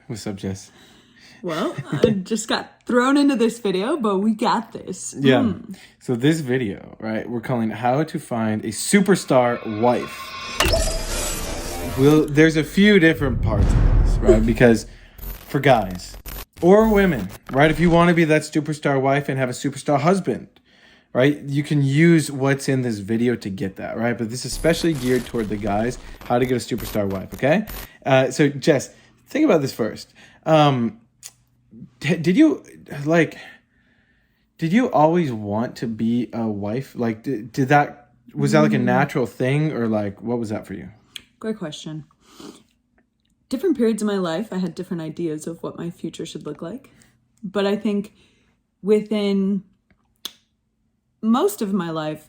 What's up, Jess? Well, I just got thrown into this video, but we got this. Yeah. So this video, right, we're calling How to Find a Superstar Wife. There's a few different parts of this, right? Because for guys or women, right, if you want to be that superstar wife and have a superstar husband, right, you can use what's in this video to get that, right? But this is especially geared toward the guys, how to get a superstar wife, okay? So, Jess, think about this first. Did you always want to be a wife? Like, was that like a natural thing, or like, what was that for you? Great question. Different periods of my life, I had different ideas of what my future should look like. But I think within most of my life,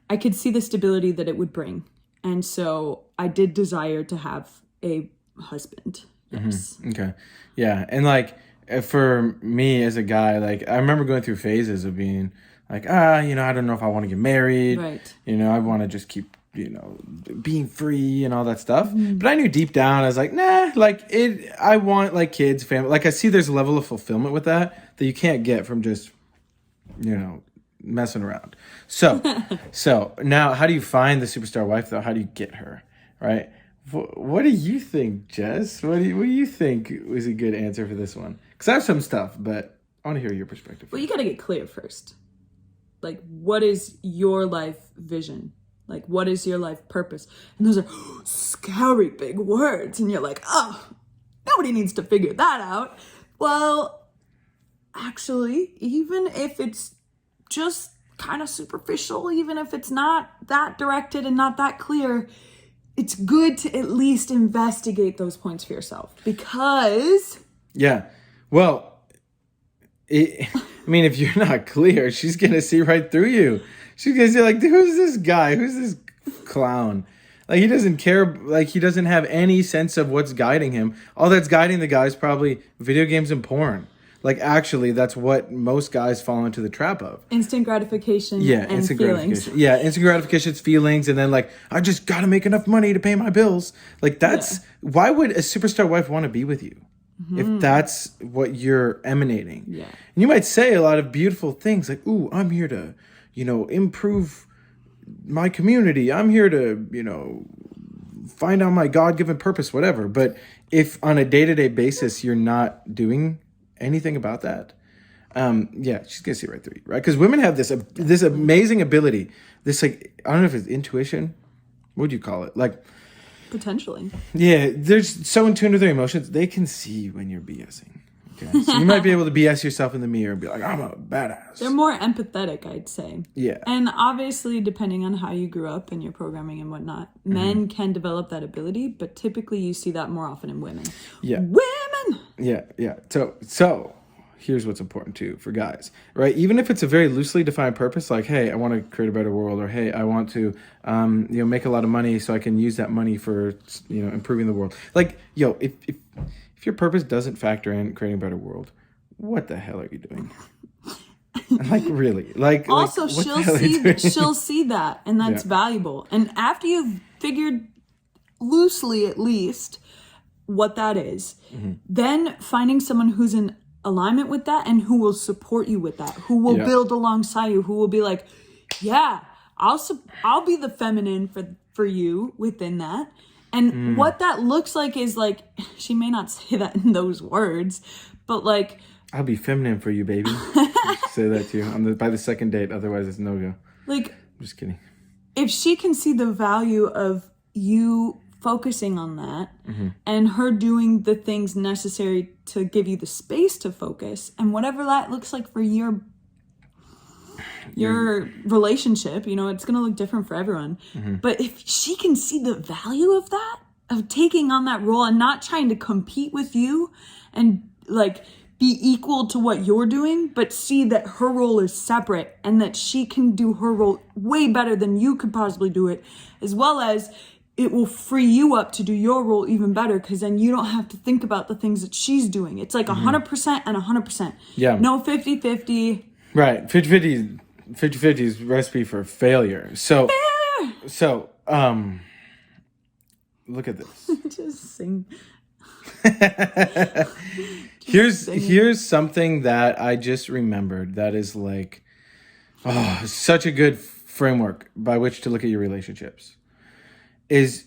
I could see the stability that it would bring. And so I did desire to have a husband. Yes. Mm-hmm. Okay. Yeah. And like, for me as a guy, like, I remember going through phases of being like, I don't know if I want to get married. Right. I want to just keep, being free and all that stuff. But I knew deep down, I was like, nah, I want like kids, family. Like, I see there's a level of fulfillment with that you can't get from just, messing around. So now, how do you find the superstar wife though? How do you get her? Right. What do you think, Jess? What do you think was a good answer for this one? Because I have some stuff, but I want to hear your perspective. Well, you got to get clear first. Like, what is your life vision? Like, what is your life purpose? And those are scary big words. And you're like, oh, nobody needs to figure that out. Well, actually, even if it's just kind of superficial, even if it's not that directed and not that clear, it's good to at least investigate those points for yourself, because... Yeah. Well, if you're not clear, she's going to see right through you. She's going to say, like, who's this guy? Who's this clown? Like, he doesn't care. Like, he doesn't have any sense of what's guiding him. All that's guiding the guy is probably video games and porn. Like, actually, that's what most guys fall into the trap of. Instant gratification and instant feelings. Gratification. Yeah, instant gratification, feelings, and then, like, I just got to make enough money to pay my bills. Like, that's... Yeah. Why would a superstar wife want to be with you? If that's what you're emanating. Yeah. And you might say a lot of beautiful things like, ooh, I'm here to, improve my community. I'm here to, find out my God-given purpose, whatever. But if on a day-to-day basis you're not doing anything about that, she's gonna see right through you, right? Because women have this amazing ability, this, like, I don't know if it's intuition. What would you call it? Like, potentially. Yeah, they're so in tune with their emotions, they can see when you're BSing. Okay, so you might be able to BS yourself in the mirror and be like, I'm a badass. They're more empathetic, I'd say. Yeah. And obviously, depending on how you grew up and your programming and whatnot, men can develop that ability, but typically you see that more often in women. Yeah. Women! Yeah. So here's what's important too for guys, right? Even if it's a very loosely defined purpose, like, hey, I want to create a better world, or hey, I want to, make a lot of money so I can use that money for, improving the world. Like, if your purpose doesn't factor in creating a better world, what the hell are you doing? Like, really? Like, also, she'll see that, and that's Yeah. valuable. And after you've figured loosely, at least, what that is, then finding someone who's in alignment with that and who will support you with that, who will build alongside you, who will be like, yeah, I'll be the feminine for you within that. And what that looks like is, like, she may not say that in those words, but, like, I'll be feminine for you, baby. Say that to you by the second date. Otherwise, it's no go. Like, I'm just kidding. If she can see the value of you focusing on that and her doing the things necessary to give you the space to focus, and whatever that looks like for your relationship, it's going to look different for everyone. But if she can see the value of that, of taking on that role and not trying to compete with you and, like, be equal to what you're doing, but see that her role is separate and that she can do her role way better than you could possibly do it, as well as it will free you up to do your role even better, because then you don't have to think about the things that she's doing. It's like 100% and 100%. Yeah. No 50-50. Right. 50-50 is recipe for failure. So, look at this. Just sing. Here's something that I just remembered that is like, such a good framework by which to look at your relationships. Is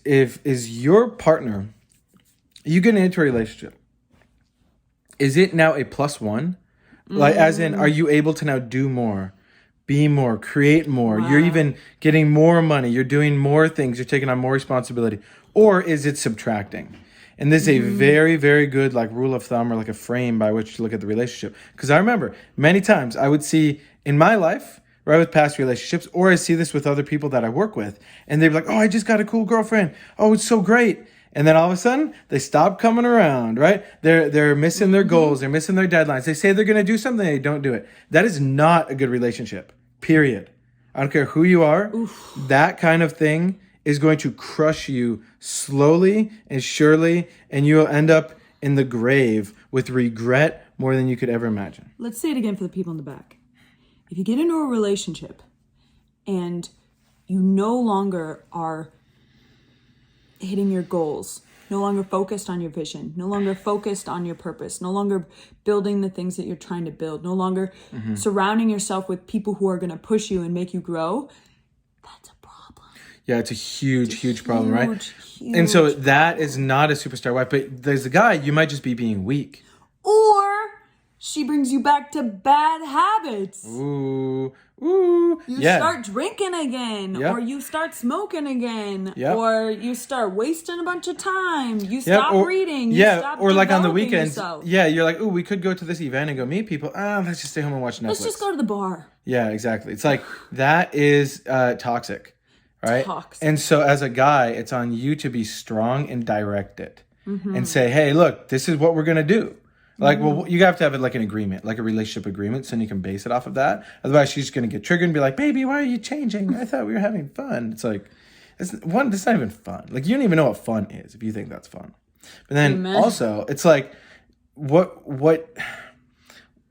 your partner, you get into a relationship, is it now a +1? Like, as in, are you able to now do more, be more, create more? Wow. You're even getting more money. You're doing more things. You're taking on more responsibility. Or is it subtracting? And this is a very, very good like rule of thumb or like a frame by which to look at the relationship. Because I remember many times I would see in my life, right, with past relationships, or I see this with other people that I work with, and they'd be like, oh, I just got a cool girlfriend. Oh, it's so great. And then all of a sudden, they stop coming around, right? They're missing their goals. They're missing their deadlines. They say they're going to do something. They don't do it. That is not a good relationship, period. I don't care who you are. Oof. That kind of thing is going to crush you slowly and surely, and you'll end up in the grave with regret more than you could ever imagine. Let's say it again for the people in the back. If you get into a relationship and you no longer are hitting your goals, no longer focused on your vision, no longer focused on your purpose, no longer building the things that you're trying to build, no longer surrounding yourself with people who are going to push you and make you grow, that's a problem. Yeah, it's a huge problem, right? And so that is not a superstar wife, but there's a guy, you might just be being weak. Or she brings you back to bad habits. You start drinking again, or you start smoking again, or you start wasting a bunch of time. You stop reading. You stop or like on the weekends. Yourself. Yeah, you're like, we could go to this event and go meet people. Let's just stay home and watch Netflix. Let's just go to the bar. Yeah, exactly. It's like that is toxic, right? Toxic. And so as a guy, it's on you to be strong and direct it and say, hey, look, this is what we're gonna do. Like, well, you have to have it like an agreement, like a relationship agreement, so you can base it off of that. Otherwise, she's going to get triggered and be like, baby, why are you changing? I thought we were having fun. It's like, this is not even fun. Like, you don't even know what fun is if you think that's fun. But then also, it's like, what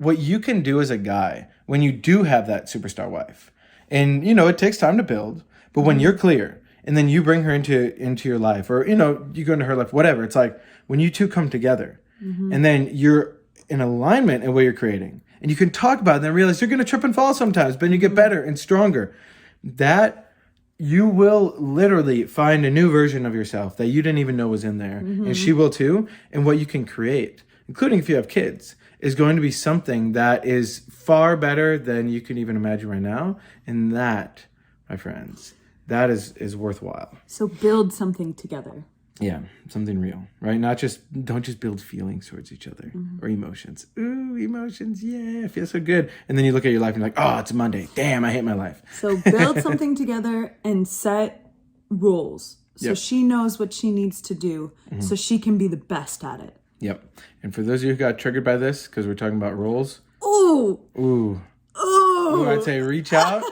you can do as a guy when you do have that superstar wife. And, it takes time to build. But when you're clear, and then you bring her into your life, or, you go into her life, whatever. It's like, when you two come together, and then you're in alignment in what you're creating. And you can talk about it and then realize you're going to trip and fall sometimes, but then you get better and stronger. That you will literally find a new version of yourself that you didn't even know was in there. And she will too. And what you can create, including if you have kids, is going to be something that is far better than you can even imagine right now. And that, my friends, that is worthwhile. So build something together. Yeah, something real, right? Don't just build feelings towards each other or emotions. Ooh, emotions, yeah, it feels so good. And then you look at your life and you're like, oh, it's Monday. Damn, I hate my life. So build something together and set rules. So she knows what she needs to do so she can be the best at it. Yep. And for those of you who got triggered by this, because we're talking about rules. Ooh, I'd say reach out.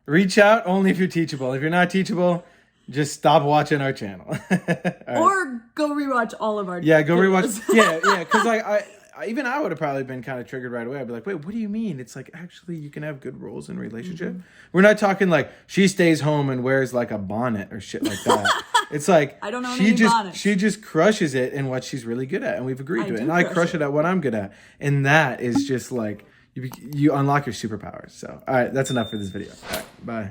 Reach out only if you're teachable. If you're not teachable, just stop watching our channel. Right. Or go rewatch all of our go rewatch. Yeah, because I would have probably been kind of triggered right away. I'd be like, wait, what do you mean? It's like, actually, you can have good roles in a relationship. We're not talking like she stays home and wears like a bonnet or shit like that. It's like, I don't know any bonnets. She just crushes it in what she's really good at. And we've agreed to it. And I crush it at what I'm good at. And that is just like, you unlock your superpowers. So, all right, that's enough for this video. All right, bye.